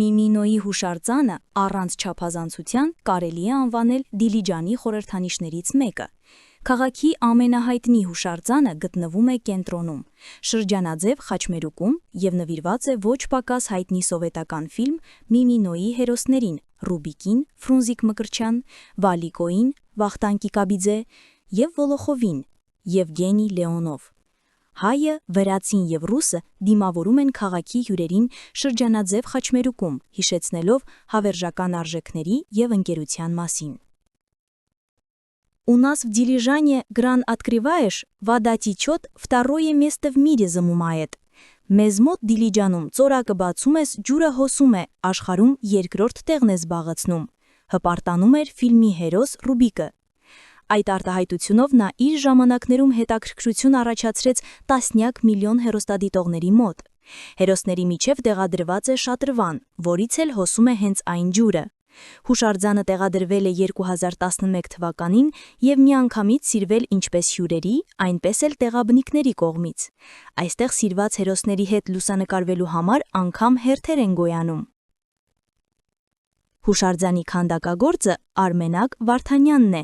Միմինոյի հուշարձանը առանց չափազանցության կարելի է անվանել Դիլիջանի խորհրդանիշներից մեկը։ Քաղաքի ամենահայտնի հուշարձանը գտնվում է կենտրոնում, շրջանաձև խաչմերուկում և նվիրված է ոչ պակաս հայտնի սովետական ֆիլմ Միմինոյի հերոսներին՝ Ռուբիկին, Ֆրունզիկ Մկրտչյան, Վալիկոյին, Վախթանգ Կիկաբիձե և Վոլոխովին, Եվգենի Լեոնով։ Հայը, վրացին և ռուսը դիմավորում են քաղաքի հյուրերին շրջանաձև խաչմերուկում, հիշեցնելով հավերժական արժեքների և ընկերության մասին։ У нас в Дилижане Гран открываешь, вода течет, второе место в мире занимает. Մեզ մոտ Դիլիջանում ծորակը բացում ես, ջուրը հոսում է, աշխարհում երկրորդ տեղն է զբաղեցնում, հպարտանում էր ֆիլմի հերոս Ռուբիկը։ Այդ արտահայտությունով նա իր ժամանակներում հետաքրքրություն առաջացրեց տասնյակ միլիոն հեռուստադիտողների մոտ։ Հերոսների միջև տեղադրված է շատրվան, որից էլ հոսում է հենց այն ջուրը։ Հուշարձանը տեղադրվել է 2011 թվականին և միանգամից սիրվել ինչպես հյուրերի, այնպես էլ տեղաբնիկների կողմից։ Այստեղ սիրված հերոսների հետ լուսանկարվելու համար անգամ հերթեր են գոյանում։ Հուշարձանի քանդակագործը Արմենակ Վարդանյանն է,